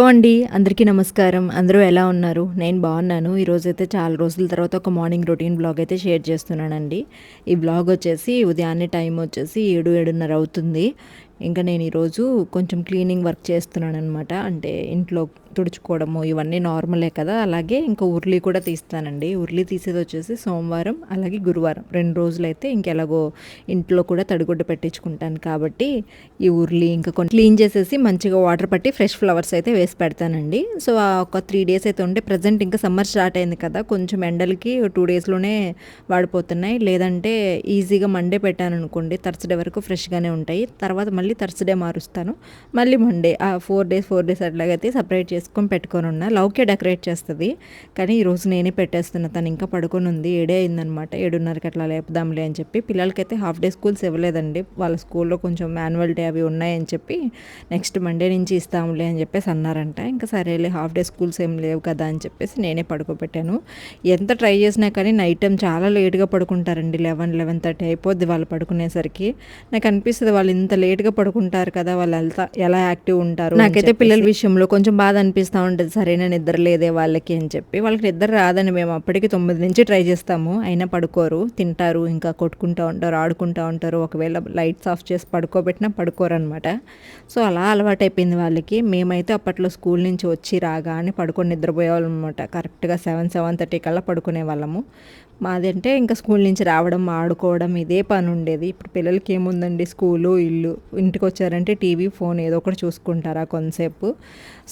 అండి. అందరికీ నమస్కారం. అందరూ ఎలా ఉన్నారు? నేను బాగున్నాను. ఈరోజైతే చాలా రోజుల తర్వాత ఒక మార్నింగ్ రొటీన్ వ్లాగ్ అయితే షేర్ చేస్తున్నానండి. ఈ వ్లాగ్ వచ్చేసి ఉదయాన్నే టైం వచ్చేసి 7, 7:30 అవుతుంది. ఇంకా నేను ఈరోజు కొంచెం క్లీనింగ్ వర్క్ చేస్తున్నాననమాట. అంటే ఇంట్లో తుడుచుకోవడము ఇవన్నీ నార్మలే కదా! అలాగే ఇంకా ఉర్లి కూడా తీస్తానండి. ఉర్లి తీసేది వచ్చేసి సోమవారం, అలాగే గురువారం 2 రోజులైతే ఇంకెలాగో ఇంట్లో కూడా తడిగుడ్డ పెట్టించుకుంటాను కాబట్టి ఈ ఉర్లి ఇంకా కొన్ని క్లీన్ చేసేసి మంచిగా వాటర్ పట్టి ఫ్రెష్ ఫ్లవర్స్ అయితే వేసి పెడతానండి. సో ఒక 3 డేస్ అయితే ఉంటే ప్రజెంట్ ఇంకా సమ్మర్ స్టార్ట్ అయింది కదా! కొంచెం ఎండలకి 2 డేస్‌లోనే వాడిపోతున్నాయి. లేదంటే ఈజీగా మండే పెట్టాననుకోండి థర్స్‌డే వరకు ఫ్రెష్‌గానే ఉంటాయి. తర్వాత మళ్ళీ థర్స్‌డే మారుస్తాను. మళ్ళీ మండే 4 డేస్ అట్లాగైతే సెపరేట్ చేసుకొని పెట్టుకొని ఉన్నా. లౌకే డెకరేట్ చేస్తది. కానీ ఈరోజు నేనే పెట్టేస్తున్నా. తను ఇంకా పడుకొని ఉంది. 7 అయిందనమాట. 7:30కి అట్లా లేపుదాంలే అని చెప్పి. పిల్లలకైతే హాఫ్ డే స్కూల్స్ ఇవ్వలేదండి. వాళ్ళ స్కూల్లో కొంచెం యాన్యువల్ డే అవి ఉన్నాయని చెప్పి నెక్స్ట్ మండే నుంచి ఇస్తాంలే అని చెప్పేసి అన్నారంట. ఇంకా సరేలే హాఫ్ డే స్కూల్స్ ఏం లేవు కదా అని చెప్పేసి నేనే పడుకోబెట్టాను. ఎంత ట్రై చేసినా కానీ నైట్ టైం చాలా లేట్గా పడుకుంటారండి. 11, 11:30 అయిపోద్ది వాళ్ళు పడుకునేసరికి. నాకు అనిపిస్తుంది వాళ్ళు ఇంత లేట్గా పడుకుంటారు కదా, వాళ్ళు ఎలా యాక్టివ్ ఉంటారు. నాకైతే పిల్లల విషయంలో కొంచెం బాధ అనిపిస్తూ ఉంటుంది. సరైన నిద్ర లేదే వాళ్ళకి అని చెప్పి. వాళ్ళకి నిద్ర రాదని మేము అప్పటికి 9 నుంచి ట్రై చేస్తాము. అయినా పడుకోరు. తింటారు, ఇంకా కొట్టుకుంటూ ఉంటారు, ఆడుకుంటూ ఉంటారు. ఒకవేళ లైట్స్ ఆఫ్ చేసి పడుకోబెట్టినా పడుకోరు అనమాట. సో అలా అలవాటైపోయింది వాళ్ళకి. మేమైతే అప్పట్లో స్కూల్ నుంచి వచ్చి రాగానే పడుకొని నిద్రపోయేవాళ్ళం అనమాట. కరెక్ట్గా 7, 7:30 కల్లా పడుకునే వాళ్ళము. మాదంటే ఇంకా స్కూల్ నుంచి రావడం, ఆడుకోవడం ఇదే పని ఉండేది. ఇప్పుడు పిల్లలకి ఏముందండి, స్కూలు, ఇల్లు. ఇంటికి వచ్చారంటే టీవీ, ఫోన్ ఏదో ఒకటి చూసుకుంటారా కొంతసేపు.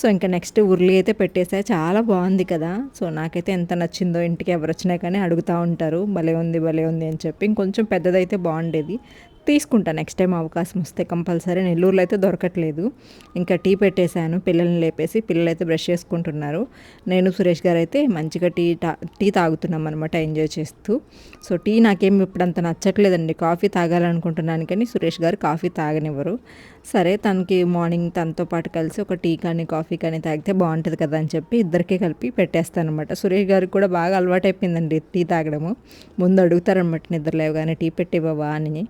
సో ఇంకా నెక్స్ట్ ఉర్లి అయితే పెట్టేసా. చాలా బాగుంది కదా! సో నాకైతే ఎంత నచ్చిందో. ఇంటికి ఎవరు వచ్చినా కానీ అడుగుతూ ఉంటారు, భలే ఉంది భలే ఉంది అని చెప్పి. ఇంకొంచెం పెద్దదైతే బాగుండేది. తీసుకుంటా నెక్స్ట్ టైం అవకాశం వస్తే కంపల్సరీ. నెల్లూరులో అయితే దొరకట్లేదు. ఇంకా టీ పెట్టేశాను. పిల్లల్ని లేపేసి పిల్లలైతే బ్రష్ చేసుకుంటున్నారు. నేను సురేష్ గారు అయితే మంచిగా టీ తాగుతున్నాం అనమాట, ఎంజాయ్ చేస్తూ. సో టీ నాకేం ఇప్పుడు అంత నచ్చట్లేదండి. కాఫీ తాగాలనుకుంటున్నాను కానీ సురేష్ గారు కాఫీ తాగనివ్వరు. సరే తనకి మార్నింగ్ తనతో పాటు కలిసి ఒక టీ కానీ కాఫీ కానీ తాగితే బాగుంటుంది కదా అని చెప్పి ఇద్దరికీ కలిపి పెట్టేస్తాను అనమాట. సురేష్ గారికి కూడా బాగా అలవాటైపోయిందండి టీ తాగడము. ముందు అడుగుతారనమాట నిద్ర లేవగానే, టీ పెట్టివ్వవా అని.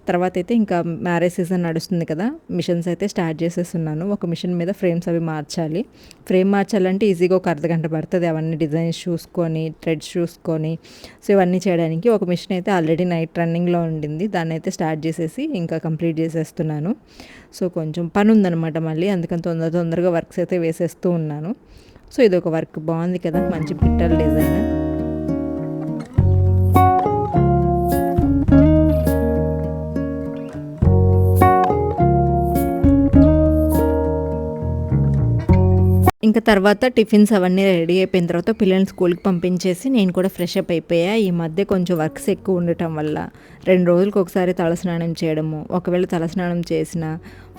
తర్వాత అయితే ఇంకా మ్యారేజ్ సీజన్ నడుస్తుంది కదా, మిషన్స్ అయితే స్టార్ట్ చేసేస్తున్నాను. ఒక మిషన్ మీద ఫ్రేమ్స్ అవి మార్చాలి. ఫ్రేమ్ మార్చాలంటే ఈజీగా ఒక అర్ధగంట పడుతుంది. అవన్నీ డిజైన్స్ చూసుకొని, థ్రెడ్స్ చూసుకొని, సో ఇవన్నీ చేయడానికి. ఒక మిషన్ అయితే ఆల్రెడీ నైట్ రన్నింగ్లో ఉండింది. దాన్ని అయితే స్టార్ట్ చేసేసి ఇంకా కంప్లీట్ చేసేస్తున్నాను. సో కొంచెం పని ఉందనమాట మళ్ళీ, అందుకని తొందరగా వర్క్స్ అయితే వేసేస్తూ ఉన్నాను. సో ఇది ఒక వర్క్ బాగుంది కదా, మంచి పిట్టల డిజైన్. ఇంకా తర్వాత టిఫిన్స్ అవన్నీ రెడీ అయిపోయిన తర్వాత పిల్లల్ని స్కూల్కి పంపించేసి నేను కూడా ఫ్రెష్ అప్ అయిపోయా. ఈ మధ్య కొంచెం వర్క్స్ ఎక్కువ ఉండటం వల్ల 2 రోజులకు ఒకసారి తలస్నానం చేయడము, ఒకవేళ తలస్నానం చేసిన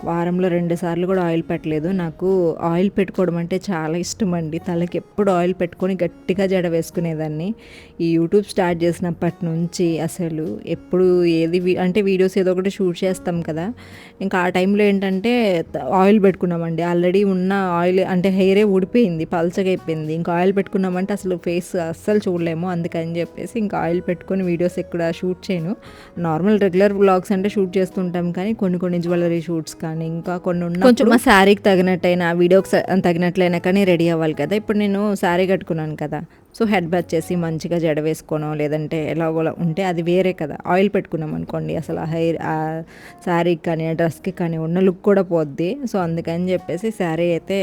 వారంలో 2 సార్లు కూడా ఆయిల్ పెట్టలేదు. నాకు ఆయిల్ పెట్టుకోవడం అంటే చాలా ఇష్టం అండి. తలకి ఎప్పుడు ఆయిల్ పెట్టుకొని గట్టిగా జడ వేసుకునేదాన్ని. ఈ యూట్యూబ్ స్టార్ట్ చేసినప్పటి నుంచి అసలు ఎప్పుడు అంటే వీడియోస్ ఏదో ఒకటి షూట్ చేస్తాం కదా, ఇంకా ఆ టైంలో ఏంటంటే ఆయిల్ పెట్టుకున్నామండి. ఆల్రెడీ ఉన్న ఆయిల్ అంటే హెయిరే ఊడిపోయింది, పల్చగా అయిపోయింది. ఇంకా ఆయిల్ పెట్టుకున్నామంటే అసలు ఫేస్ అస్సలు చూడలేము. అందుకని చెప్పేసి ఇంకా ఆయిల్ పెట్టుకొని వీడియోస్ ఎక్కడ షూట్ చేయను. నార్మల్ రెగ్యులర్ వ్లాగ్స్ అంటే షూట్ చేస్తుంటాం కానీ కొన్ని జ్యువెలరీ షూట్స్ కానీ ఇంకా కొన్ని ఉన్న కొంచెం మా శారీకి తగినట్టయినా, వీడియోకి తగినట్లయినా కానీ రెడీ అవ్వాలి కదా. ఇప్పుడు నేను శారీ కట్టుకున్నాను కదా, సో హెడ్ బాత్ చేసి మంచిగా జడ వేసుకోనో లేదంటే ఎలాగోలా ఉంటే అది వేరే కదా. ఆయిల్ పెట్టుకున్నాం అనుకోండి అసలు ఆ హెయిర్ ఆ శారీకి కానీ ఆ డ్రెస్కి కానీ ఉన్న లుక్ కూడా పోద్ది. సో అందుకని చెప్పేసి శారీ అయితే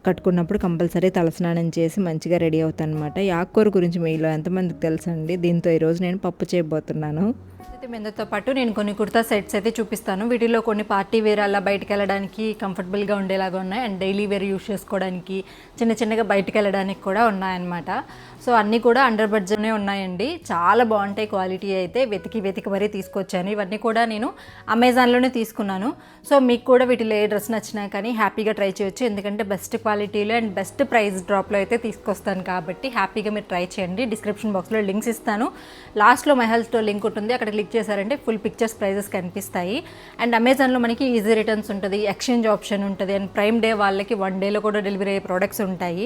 కట్టుకున్నప్పుడు కంపల్సరీ తలస్నానం చేసి మంచిగా రెడీ అవుతాను అనమాట. ఈ ఆకుకూర గురించి మీలో ఎంతమందికి తెలుసండి? దీంతో ఈరోజు నేను పప్పు చేయబోతున్నాను. మెందుతో పాటు నేను కొన్ని కుర్తా సెట్స్ అయితే చూపిస్తాను. వీటిలో కొన్ని పార్టీ వేర్ అలా బయటకు వెళ్ళడానికి కంఫర్టబుల్గా ఉండేలాగా ఉన్నాయి, అండ్ డైలీ వేర్ యూస్ చేసుకోవడానికి, చిన్నగా బయటకు వెళ్ళడానికి కూడా ఉన్నాయన్నమాట. సో అన్నీ కూడా అండర్ బడ్జెట్నే ఉన్నాయండి. చాలా బాగుంటాయి. క్వాలిటీ అయితే వెతికి మరీ తీసుకొచ్చాను. ఇవన్నీ కూడా నేను అమెజాన్లోనే తీసుకున్నాను. సో మీకు కూడా వీటిలో ఏ డ్రెస్ నచ్చినా కానీ హ్యాపీగా ట్రై చేయొచ్చు. ఎందుకంటే బెస్ట్ క్వాలిటీలో అండ్ బెస్ట్ ప్రైస్ డ్రాప్లో అయితే తీసుకొస్తాను కాబట్టి హ్యాపీగా మీరు ట్రై చేయండి. డిస్క్రిప్షన్ బాక్స్లో లింక్స్ ఇస్తాను. లాస్ట్లో మై హెల్త్ స్టోర్ లింక్ ఉంటుంది, అక్కడ అక్కడ క్లిక్ చేశారంటే ఫుల్ పిక్చర్స్ ప్రైజెస్ కనిపిస్తాయి. అండ్ అమెజాన్లో మనకి ఈజీ రిటర్న్స్ ఉంటుంది, ఎక్స్చేంజ్ ఆప్షన్ ఉంటుంది, అండ్ ప్రైమ్ డే వాళ్ళకి 1 డేలో కూడా డెలివరీ అయ్యే ప్రోడక్ట్స్ ఉంటాయి.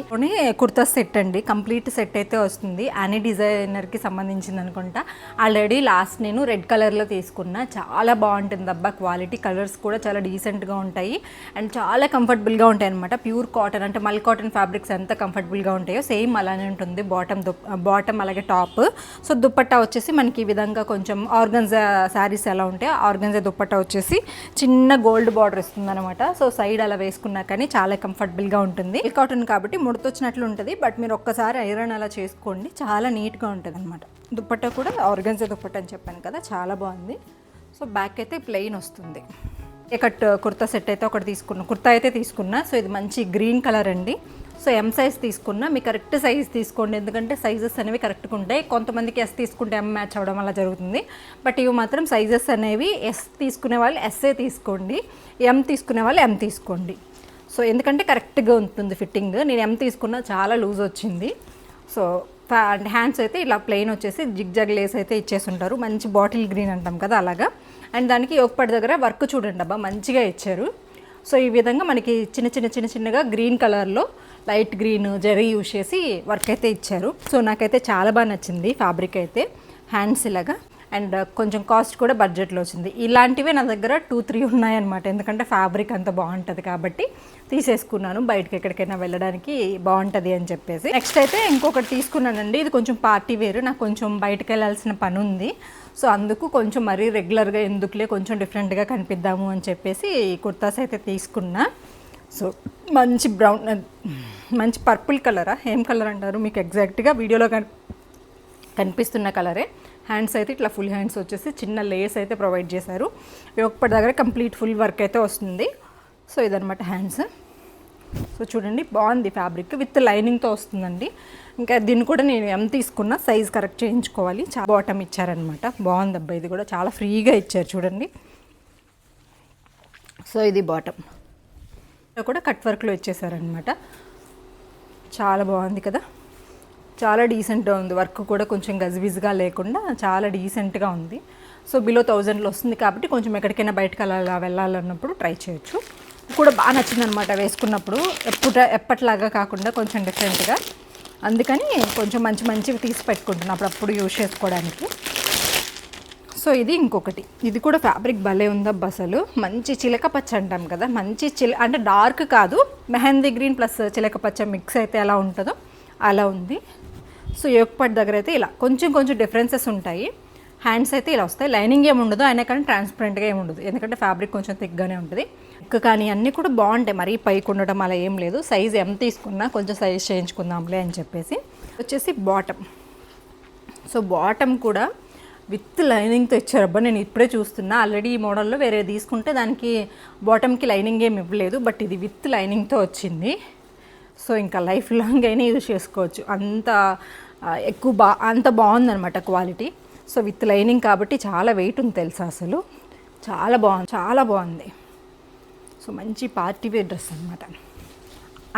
కుర్తా సెట్ అండి, కంప్లీట్ సెట్ అయితే వస్తుంది. యానీ డిజైనర్కి సంబంధించింది అనుకుంటా. ఆల్రెడీ లాస్ట్ నేను రెడ్ కలర్లో తీసుకున్నా, చాలా బాగుంటుంది అబ్బా క్వాలిటీ. కలర్స్ కూడా చాలా డీసెంట్గా ఉంటాయి అండ్ చాలా కంఫర్టబుల్గా ఉంటాయి అనమాట. ప్యూర్ కాటన్ అంటే మల్ కాటన్ ఫ్యాబ్రిక్స్ ఎంత కంఫర్టబుల్గా ఉంటాయో సేమ్ అలానే ఉంటుంది. బాటమ్ అలాగే టాప్. సో దుప్పట్టా వచ్చేసి మనకి ఈ విధంగా కొంచెం ఆర్గన్జా శారీస్ ఎలా ఉంటాయో ఆర్గన్జా దుప్పట్టా వచ్చేసి చిన్న గోల్డ్ బార్డర్ ఇస్తుంది అనమాట. సో సైడ్ అలా వేసుకున్నా కానీ చాలా కంఫర్టబుల్గా ఉంటుంది. కాటన్ కాబట్టి ముడతొచ్చినట్లు ఉంటుంది, బట్ మీరు ఒక్కసారి ఐరన్ అలా చేసుకోండి, చాలా నీట్గా ఉంటుంది అనమాట. దుప్పట్టా కూడా ఆర్గన్జా దుప్పట్టా అని చెప్పాను కదా, చాలా బాగుంది. సో బ్యాక్ అయితే ప్లెయిన్ వస్తుంది. కట్ కుర్తా సెట్ అయితే ఒకటి తీసుకున్నా, కుర్తా అయితే తీసుకున్నా. సో ఇది మంచి గ్రీన్ కలర్ అండి. సో ఎం సైజ్ తీసుకున్నా, మీ కరెక్ట్ సైజ్ తీసుకోండి, ఎందుకంటే సైజెస్ అనేవి కరెక్ట్గా ఉంటాయి. కొంతమందికి ఎస్ తీసుకుంటే ఎం మ్యాచ్ అవ్వడం అలా జరుగుతుంది, బట్ ఇవి మాత్రం సైజెస్ అనేవి ఎస్ తీసుకునే వాళ్ళు ఎస్ఏ తీసుకోండి, ఎం తీసుకునే వాళ్ళు ఎం తీసుకోండి. సో ఎందుకంటే కరెక్ట్గా ఉంటుంది ఫిట్టింగ్. నేను ఎం తీసుకున్నా, చాలా లూజ్ వచ్చింది. సో హ్యాండ్స్ అయితే ఇలా ప్లెయిన్ వచ్చేసి జిగ్ లేస్ అయితే ఇచ్చేసి ఉంటారు, మంచి బాటిల్ గ్రీన్ అంటాం కదా అలాగా. అండ్ దానికి యోగపడి దగ్గర వర్క్ చూడండి అబ్బా, మంచిగా ఇచ్చారు. సో ఈ విధంగా మనకి చిన్నగా గ్రీన్ కలర్లో లైట్ గ్రీన్ జరీ యూజ్ చేసి వర్క్ అయితే ఇచ్చారు. సో నాకైతే చాలా బాగా నచ్చింది ఫ్యాబ్రిక్ అయితే. హ్యాండ్స్ ఇలాగా అండ్ కొంచెం కాస్ట్ కూడా బడ్జెట్లో వచ్చింది. ఇలాంటివే నా దగ్గర 2-3 ఉన్నాయన్నమాట, ఎందుకంటే ఫ్యాబ్రిక్ అంత బాగుంటుంది కాబట్టి తీసేసుకున్నాను, బయటకి ఎక్కడికైనా వెళ్ళడానికి బాగుంటుంది అని చెప్పేసి. నెక్స్ట్ అయితే ఇంకొకటి తీసుకున్నానండి, ఇది కొంచెం పార్టీ వేరు, నాకు కొంచెం బయటకు వెళ్ళాల్సిన పని ఉంది. సో అందుకు కొంచెం మరీ రెగ్యులర్గా ఎందుకులే, కొంచెం డిఫరెంట్గా కనిపిద్దాము అని చెప్పేసి ఈ కుర్తాస్ అయితే తీసుకున్నా. సో మంచి బ్రౌన్, మంచి పర్పుల్ కలరా, ఏం కలర్ అంటారు మీకు ఎగ్జాక్ట్గా వీడియోలో కనిపిస్తున్న కలరే. హ్యాండ్స్ అయితే ఇట్లా ఫుల్ హ్యాండ్స్ వచ్చేసి చిన్న లేస్ అయితే ప్రొవైడ్ చేశారు. ఒకటి దగ్గర కంప్లీట్ ఫుల్ వర్క్ అయితే వస్తుంది. సో ఇదనమాట హ్యాండ్స్. సో చూడండి బాగుంది ఫ్యాబ్రిక్, విత్ లైనింగ్తో వస్తుందండి. ఇంకా దీన్ని కూడా నేను ఎం తీసుకున్నా, సైజ్ కరెక్ట్ చేయించుకోవాలి. చాలా బాటమ్ ఇచ్చారనమాట, బాగుంది అబ్బాయి, ఇది కూడా చాలా ఫ్రీగా ఇచ్చారు చూడండి. సో ఇది బాటమ్ కూడా కట్ వర్క్లో ఇచ్చేసారనమాట, చాలా బాగుంది కదా, చాలా డీసెంట్గా ఉంది. వర్క్ కూడా కొంచెం గజిబిజిగా లేకుండా చాలా డీసెంట్గా ఉంది. సో బిలో 1000లో వస్తుంది కాబట్టి కొంచెం ఎక్కడికైనా బయటకు అలా వెళ్ళాలన్నప్పుడు ట్రై చేయొచ్చు. కూడా బాగా నచ్చిందనమాట వేసుకున్నప్పుడు, ఎప్పటిలాగా కాకుండా కొంచెం డిఫరెంట్గా, అందుకని కొంచెం మంచివి తీసి పెట్టుకుంటున్నాను అప్పుడప్పుడు యూజ్ చేసుకోవడానికి. సో ఇది ఇంకొకటి, ఇది కూడా ఫ్యాబ్రిక్ భలే ఉందబ్బా అసలు. మంచి చిలక పచ్చ అంటాం కదా, మంచి అంటే డార్క్ కాదు, మెహందీ గ్రీన్ ప్లస్ చిలక పచ్చ మిక్స్ అయితే ఎలా ఉంటుందో అలా ఉంది. సో యోగపట్ దగ్గర అయితే ఇలా కొంచెం డిఫరెన్సెస్ ఉంటాయి. హ్యాండ్స్ అయితే ఇలా వస్తాయి, లైనింగ్ ఏమి ఉండదు, అయినా కానీ ట్రాన్స్పరెంట్గా ఏమి ఉండదు, ఎందుకంటే ఫ్యాబ్రిక్ కొంచెం థిక్గానే ఉంటుంది. కానీ అన్నీ కూడా బాగుంటాయి, మరీ పైకి ఉండడం అలా ఏం లేదు. సైజ్ ఎంత తీసుకున్నా కొంచెం సైజ్ చేయించుకుందాంలే అని చెప్పేసి. వచ్చేసి బాటమ్. సో బాటమ్ కూడా విత్ లైనింగ్తో ఇచ్చారబ్బా, నేను ఇప్పుడే చూస్తున్నా. ఆల్రెడీ ఈ మోడల్లో వేరే తీసుకుంటే దానికి బాటమ్కి లైనింగ్ ఏమి ఇవ్వలేదు, బట్ ఇది విత్ లైనింగ్తో వచ్చింది. సో ఇంకా లైఫ్ లాంగ్ అయినా యూజ్ చేసుకోవచ్చు, అంత అంత బాగుందనమాట క్వాలిటీ. సో విత్ లైనింగ్ కాబట్టి చాలా వెయిట్ ఉంది తెలుసా అసలు, చాలా బాగుంది. సో మంచి పార్టీ వేర్ డ్రెస్ అనమాట,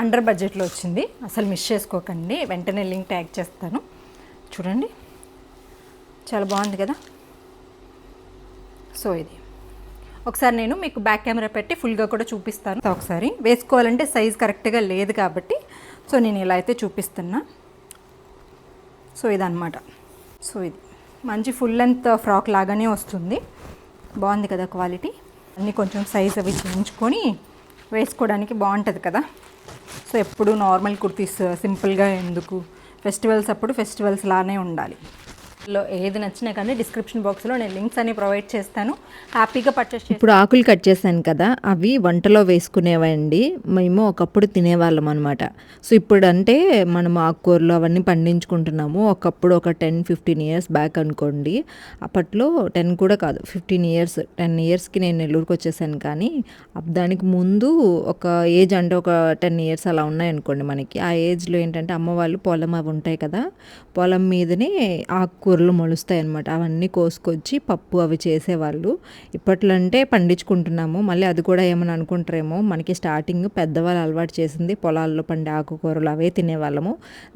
అండర్ బడ్జెట్లో వచ్చింది, అసలు మిస్ చేసుకోకండి. వెంటనే లింక్ ట్యాగ్ చేస్తాను, చూడండి చాలా బాగుంది కదా. సో ఇది ఒకసారి నేను మీకు బ్యాక్ కెమెరా పెట్టి ఫుల్గా కూడా చూపిస్తాను. ఒకసారి వేసుకోవాలంటే సైజ్ కరెక్ట్గా లేదు కాబట్టి సో నేను ఇలా అయితే చూపిస్తున్నా. సో ఇదన్నమాట. సో ఇది మంచి ఫుల్ లెంత్ ఫ్రాక్ లాగానే వస్తుంది, బాగుంది కదా క్వాలిటీ. అన్నీ కొంచెం సైజ్ అవి చేయించుకొని వేసుకోవడానికి బాగుంటుంది కదా. సో ఎప్పుడు నార్మల్ కుర్తీస్ సింపుల్గా ఎందుకు, ఫెస్టివల్స్ అప్పుడు ఫెస్టివల్స్ లానే ఉండాలి. లో ఏది నచ్చినా కానీ డిస్క్రిప్షన్ బాక్స్లో నేను లింక్స్ అన్ని ప్రొవైడ్ చేస్తాను, హ్యాపీగా పర్చేస్ చేస్తాను. ఇప్పుడు ఆకులు కట్ చేశాను కదా, అవి వంటలో వేసుకునేవండి, మేము ఒకప్పుడు తినేవాళ్ళం అనమాట. సో ఇప్పుడు అంటే మనం ఆకుకూరలు అవన్నీ పండించుకుంటున్నాము. ఒకప్పుడు ఒక 10-15 ఇయర్స్ బ్యాక్ అనుకోండి, అప్పట్లో 10 కూడా కాదు 15 ఇయర్స్, 10 ఇయర్స్కి నేను నెల్లూరుకి వచ్చేసాను. కానీ దానికి ముందు ఒక ఏజ్ అంటే ఒక 10 ఇయర్స్ అలా ఉన్నాయనుకోండి మనకి. ఆ ఏజ్లో ఏంటంటే అమ్మ వాళ్ళు పొలం అవి ఉంటాయి కదా, పొలం మీదనే ఆకుకూర ఆకుకూరలు మొలుస్తాయి అన్నమాట. అవన్నీ కోసుకొచ్చి పప్పు అవి చేసేవాళ్ళు. ఇప్పట్లో అంటే పండించుకుంటున్నాము. మళ్ళీ అది కూడా ఏమని అనుకుంటారేమో, మనకి స్టార్టింగ్ పెద్దవాళ్ళు అలవాటు చేసింది పొలాల్లో పండే ఆకుకూరలు అవే తినేవాళ్ళము.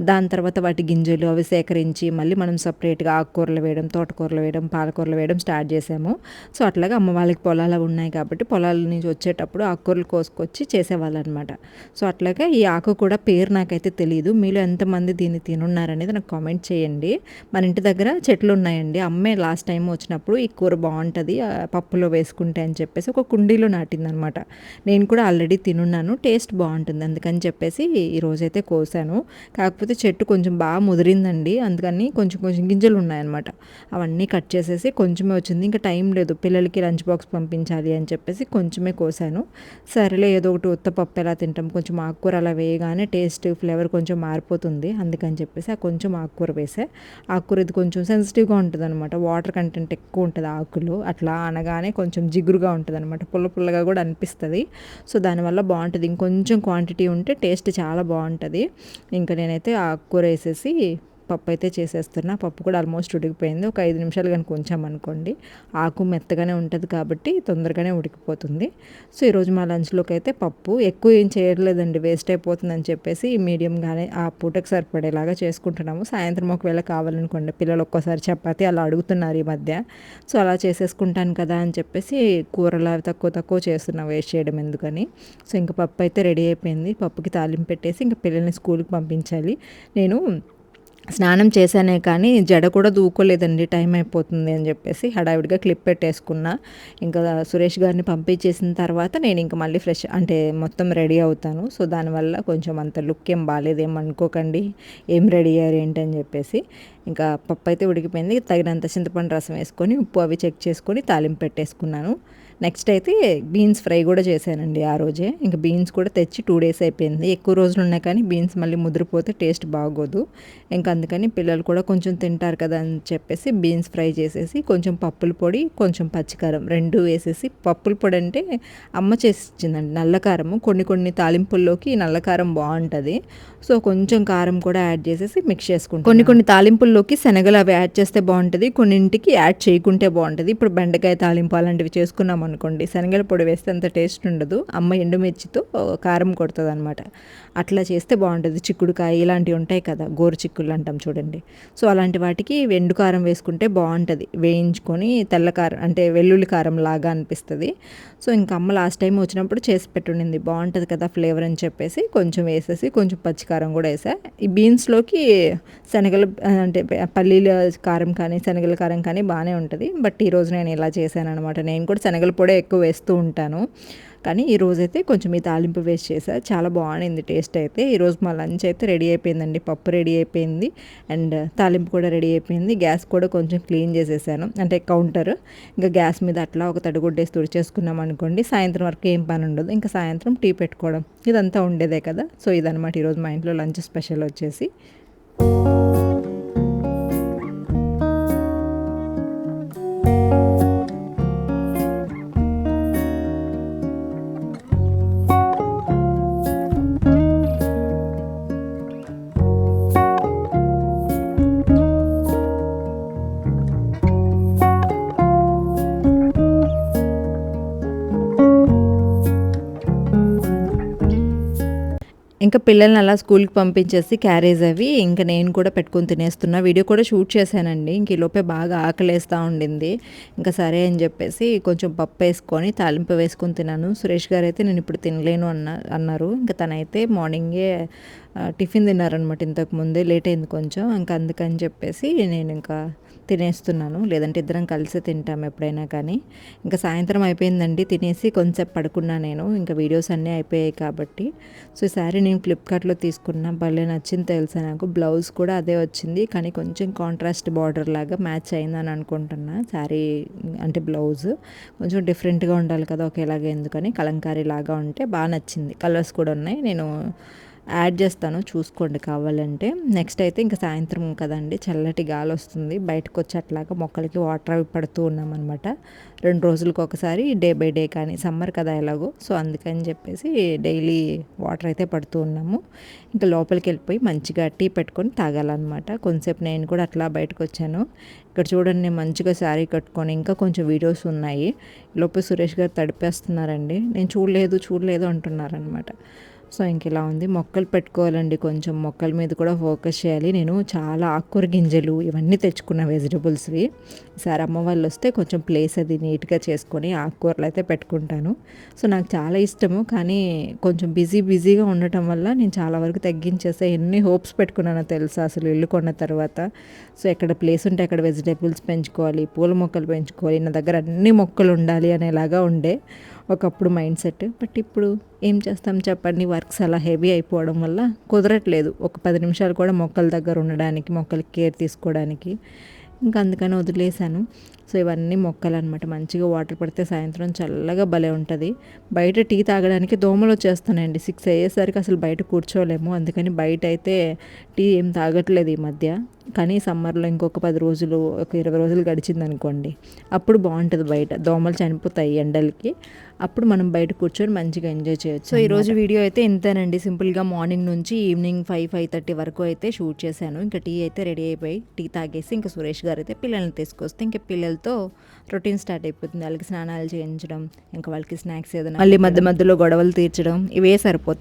దాని తర్వాత వాటి గింజలు అవి సేకరించి మళ్ళీ మనం సపరేట్గా ఆకుకూరలు వేయడం, తోటకూరలు వేయడం, పాలకూరలు వేయడం స్టార్ట్ చేసాము. సో అట్లాగా అమ్మ వాళ్ళకి పొలాలు అవి ఉన్నాయి కాబట్టి పొలాల నుంచి వచ్చేటప్పుడు ఆకుకూరలు కోసుకొచ్చి చేసేవాళ్ళు అనమాట. సో అట్లాగే ఈ ఆకు కూడా పేరు నాకైతే తెలియదు. మీలో ఎంతమంది దీన్ని తినున్నారనేది నాకు కామెంట్ చేయండి. మన ఇంటి దగ్గర చెట్లు ఉన్నాయండి. అమ్మే లాస్ట్ టైం వచ్చినప్పుడు ఈ కూర బాగుంటుంది పప్పులో వేసుకుంటే అని చెప్పేసి ఒక కుండీలో నాటిందనమాట. నేను కూడా ఆల్రెడీ తినున్నాను, టేస్ట్ బాగుంటుంది అందుకని చెప్పేసి ఈరోజైతే కోసాను. కాకపోతే చెట్టు కొంచెం బాగా ముదిరిందండి, అందుకని కొంచెం కొంచెం గింజలు ఉన్నాయన్నమాట. అవన్నీ కట్ చేసేసి కొంచెమే వచ్చింది. ఇంకా టైం లేదు, పిల్లలకి లంచ్ బాక్స్ పంపించాలి అని చెప్పేసి కొంచెమే కోసాను. సరేలే ఏదో ఒకటి ఉత్త పప్పు ఎలా తింటాం, కొంచెం ఆకుకూర అలా వేయగానే టేస్ట్ ఫ్లేవర్ కొంచెం మారిపోతుంది అందుకని చెప్పేసి ఆ కొంచెం ఆకుకూర వేసా. ఆకుకూర ఇది కొంచెం సెన్సిటివ్గా ఉంటుంది అనమాట, వాటర్ కంటెంట్ ఎక్కువ ఉంటుంది ఆకులు. అట్లా అనగానే కొంచెం జిగురుగా ఉంటుంది అనమాట, పుల్ల పుల్లగా కూడా అనిపిస్తుంది. సో దానివల్ల బాగుంటుంది. ఇంకొంచెం క్వాంటిటీ ఉంటే టేస్ట్ చాలా బాగుంటుంది. ఇంకా నేనైతే ఆకుకూర వేసేసి పప్పు అయితే చేసేస్తున్నా. పప్పు కూడా ఆల్మోస్ట్ ఉడికిపోయింది. ఒక 5 నిమిషాలు కనుక ఉంచామనుకోండి, ఆకు మెత్తగానే ఉంటుంది కాబట్టి తొందరగానే ఉడికిపోతుంది. సో ఈరోజు మా లంచ్లోకి అయితే పప్పు ఎక్కువ ఏం చేయట్లేదండి, వేస్ట్ అయిపోతుందని చెప్పేసి మీడియంగానే ఆ పూటకు సరిపడేలాగా చేసుకుంటున్నాము. సాయంత్రం ఒకవేళ కావాలనుకోండి, పిల్లలు ఒక్కోసారి చపాతి అలా అడుగుతున్నారు ఈ మధ్య. సో అలా చేసేసుకుంటాను కదా అని చెప్పేసి కూరలు అవి తక్కువ తక్కువ చేస్తున్నా, వేస్ట్ చేయడం ఎందుకని. సో ఇంకా పప్పు అయితే రెడీ అయిపోయింది. పప్పుకి తాలింపు పెట్టేసి ఇంకా పిల్లల్ని స్కూల్కి పంపించాలి. నేను స్నానం చేశానే కానీ జడ కూడా దూకోలేదండి, టైం అయిపోతుంది అని చెప్పేసి హడావిడిగా క్లిప్ పెట్టేసుకున్నా. ఇంకా సురేష్ గారిని పంపించేసిన తర్వాత నేను ఇంకా మళ్ళీ ఫ్రెష్ అంటే మొత్తం రెడీ అవుతాను. సో దానివల్ల కొంచెం అంత లుక్ ఏం బాగాలేదేమో అనుకోకండి, ఏం రెడీ అయ్యారు ఏంటి అని చెప్పేసి. ఇంకా పప్పు అయితే ఉడికిపోయింది. తగినంత చింతపండు రసం వేసుకొని ఉప్పు అవి చెక్ చేసుకొని తాలింపు పెట్టేసుకున్నాను. నెక్స్ట్ అయితే బీన్స్ ఫ్రై కూడా చేశానండి ఆ రోజే. ఇంకా బీన్స్ కూడా తెచ్చి 2 days అయిపోయింది. ఎక్కువ రోజులు ఉన్నాయి కానీ బీన్స్ మళ్ళీ ముదిరిపోతే టేస్ట్ బాగోదు. ఇంకా అందుకని పిల్లలు కూడా కొంచెం తింటారు కదా అని చెప్పేసి బీన్స్ ఫ్రై చేసేసి కొంచెం పప్పుల పొడి, కొంచెం పచ్చికారం 2 వేసేసి, పప్పుల పొడి అంటే అమ్మ చేసి ఇచ్చిందండి, నల్లకారము. కొన్ని తాలింపుల్లోకి నల్లకారం బాగుంటుంది. సో కొంచెం కారం కూడా యాడ్ చేసేసి మిక్స్ చేసుకుంటాం. కొన్ని తాలింపుల్లోకి శనగలు అవి యాడ్ చేస్తే బాగుంటుంది, కొన్నింటికి యాడ్ చేయకుంటే బాగుంటుంది. ఇప్పుడు బెండకాయ తాలింపు అలాంటివి చేసుకున్నాం అనుకోండి, శనగల పొడి వేస్తే అంత టేస్ట్ ఉండదు. అమ్మ ఎండుమిర్చితో కారం కొడుతుంది అనమాట, అట్లా చేస్తే బాగుంటుంది. చిక్కుడుకాయ ఇలాంటివి ఉంటాయి కదా, గోరు చిక్కుళ్ళు అంటాం చూడండి. సో అలాంటి వాటికి ఎండు కారం వేసుకుంటే బాగుంటుంది, వేయించుకొని తెల్ల కారం అంటే వెల్లుల్లి కారం లాగా అనిపిస్తుంది. సో ఇంకా అమ్మ లాస్ట్ టైం వచ్చినప్పుడు చేసి పెట్టుండింది, బాగుంటుంది కదా ఫ్లేవర్ అని చెప్పేసి కొంచెం వేసేసి కొంచెం పచ్చికారం కూడా వేసా. ఈ బీన్స్లోకి శనగల అంటే పల్లీల కారం కానీ శనగల కారం కానీ బాగానే ఉంటుంది. బట్ ఈరోజు నేను ఇలా చేశాను అనమాట. నేను కూడా శనగల పొడే ఎక్కువ వేస్తూ ఉంటాను, కానీ ఈరోజైతే కొంచెం ఈ తాలింపు వేస్ట్ చేసా. చాలా బాగుంది టేస్ట్ అయితే. ఈరోజు మా లంచ్ అయితే రెడీ అయిపోయిందండి. పప్పు రెడీ అయిపోయింది అండ్ తాలింపు కూడా రెడీ అయిపోయింది. గ్యాస్ కూడా కొంచెం క్లీన్ చేసేసాను, అంటే కౌంటర్. ఇంకా గ్యాస్ మీద అట్లా ఒక తడిగుడ్డేసి తుడిచేసుకున్నాం అనుకోండి, సాయంత్రం వరకు ఏం పని ఉండదు. ఇంకా సాయంత్రం టీ పెట్టుకోవడం ఇదంతా ఉండేదే కదా. సో ఇదనమాట ఈరోజు మా ఇంట్లో లంచ్ స్పెషల్ వచ్చేసి. ఇంకా పిల్లల్ని అలా స్కూల్కి పంపించేసి క్యారేజ్ అవి ఇంకా నేను కూడా పెట్టుకొని తినేస్తున్నా. వీడియో కూడా షూట్ చేశానండి. ఇంక ఈలోపే బాగా ఆకలేస్తూ ఉండింది. ఇంకా సరే అని చెప్పేసి కొంచెం పప్పు వేసుకొని తాలింపు వేసుకొని తిన్నాను. సురేష్ గారు అయితే నేను ఇప్పుడు తినలేను అన్నారు. ఇంకా తనైతే మార్నింగే టిఫిన్ తిన్నారనమాట, ఇంతకుముందే లేట్ అయింది కొంచెం. ఇంకా అందుకని చెప్పేసి నేను ఇంకా తినేస్తున్నాను, లేదంటే ఇద్దరం కలిసి తింటాం ఎప్పుడైనా కానీ. ఇంకా సాయంత్రం అయిపోయిందండి, తినేసి కొంచెంసేపు పడుకున్నా నేను. ఇంకా వీడియోస్ అన్నీ అయిపోయాయి కాబట్టి. సో ఈసారి నేను ఫ్లిప్కార్ట్లో తీసుకున్నా, భలే నచ్చింది తెలుసా నాకు. బ్లౌజ్ కూడా అదే వచ్చింది, కానీ కొంచెం కాంట్రాస్ట్ బార్డర్ లాగా మ్యాచ్ అయిందని అనుకుంటున్నా. శారీ అంటే బ్లౌజ్ కొంచెం డిఫరెంట్గా ఉండాలి కదా, ఒకేలాగా ఎందుకని కలంకారీ లాగా ఉంటే బాగా నచ్చింది. కలర్స్ కూడా ఉన్నాయి. నేను యాడ్ చేస్తాను, చూసుకోండి కావాలంటే. నెక్స్ట్ అయితే ఇంకా సాయంత్రం కదండి, చల్లటి గాలి వస్తుంది, బయటకు వచ్చి అట్లాగా మొక్కలకి వాటర్ అవి పడుతూ ఉన్నామన్నమాట. 2 రోజులకు ఒకసారి డే బై డే, కానీ సమ్మర్ కదా ఎలాగో, సో అందుకని చెప్పేసి డైలీ వాటర్ అయితే పడుతూ ఉన్నాము. ఇంకా లోపలికి వెళ్ళిపోయి మంచిగా టీ పెట్టుకొని తాగాలన్నమాట. కొంతసేపు నేను కూడా అట్లా బయటకు వచ్చాను. ఇక్కడ చూడండి, నేను మంచిగా శారీ కట్టుకొని, ఇంకా కొంచెం వీడియోస్ ఉన్నాయి. లోపల సురేష్ గారు తడిపేస్తున్నారండి. నేను చూడలేదు అంటున్నారనమాట. సో ఇంక ఇలా ఉంది. మొక్కలు పెట్టుకోవాలండి, కొంచెం మొక్కల మీద కూడా ఫోకస్ చేయాలి. నేను చాలా ఆకుకూర గింజలు ఇవన్నీ తెచ్చుకున్న వెజిటబుల్స్వి. ఈసారి అమ్మ వాళ్ళు వస్తే కొంచెం ప్లేస్ అది నీట్గా చేసుకొని ఆకుకూరలు అయితే పెట్టుకుంటాను. సో నాకు చాలా ఇష్టము, కానీ కొంచెం బిజీగా ఉండటం వల్ల నేను చాలా వరకు తగ్గించేస్తే ఎన్ని హోప్స్ పెట్టుకున్నానో తెలుసా అసలు ఇల్లు కొన్న తర్వాత. సో ఎక్కడ ప్లేస్ ఉంటే అక్కడ వెజిటేబుల్స్ పెంచుకోవాలి, పూల మొక్కలు పెంచుకోవాలి, నా దగ్గర అన్ని మొక్కలు ఉండాలి అనేలాగా ఉండే ఒకప్పుడు మైండ్ సెట్. బట్ ఇప్పుడు ఏం చేస్తాం చెప్పండి, వర్క్స్ అలా హెవీ అయిపోవడం వల్ల కుదరట్లేదు ఒక 10 నిమిషాలు కూడా మొక్కల దగ్గర ఉండడానికి, మొక్కలకి కేర్ తీసుకోవడానికి. ఇంకా అందుకని వదిలేశాను. సో ఇవన్నీ మొక్కలు అనమాట. మంచిగా వాటర్ పడితే సాయంత్రం చల్లగా భలే ఉంటుంది. బయట టీ తాగడానికి దోమలు వచ్చేస్తున్నాయండి. 6 అయ్యేసరికి అసలు బయట కూర్చోలేము. అందుకని బయట అయితే టీ ఏం తాగట్లేదు ఈ మధ్య. కానీ సమ్మర్లో ఇంకొక 10 రోజులు, ఒక 20 రోజులు గడిచింది అనుకోండి, అప్పుడు బాగుంటుంది బయట. దోమలు చనిపోతాయి ఎండలకి, అప్పుడు మనం బయట కూర్చొని మంచిగా ఎంజాయ్ చేయొచ్చు. సో ఈరోజు వీడియో అయితే ఇంతేనండి. సింపుల్గా మార్నింగ్ నుంచి ఈవినింగ్ 5-5:30 వరకు అయితే షూట్ చేశాను. ఇంకా టీ అయితే రెడీ అయిపోయి టీ తాగేసి ఇంకా సురేష్ గారు అయితే పిల్లల్ని తీసుకొస్తే ఇంకా పిల్లలతో రొటీన్ స్టార్ట్ అయిపోతుంది. వాళ్ళకి స్నానాలు చేయించడం, ఇంకా వాళ్ళకి స్నాక్స్ ఏదైనా, మళ్ళీ మధ్యలో గొడవలు తీర్చడం, ఇవే సరిపోతుంది.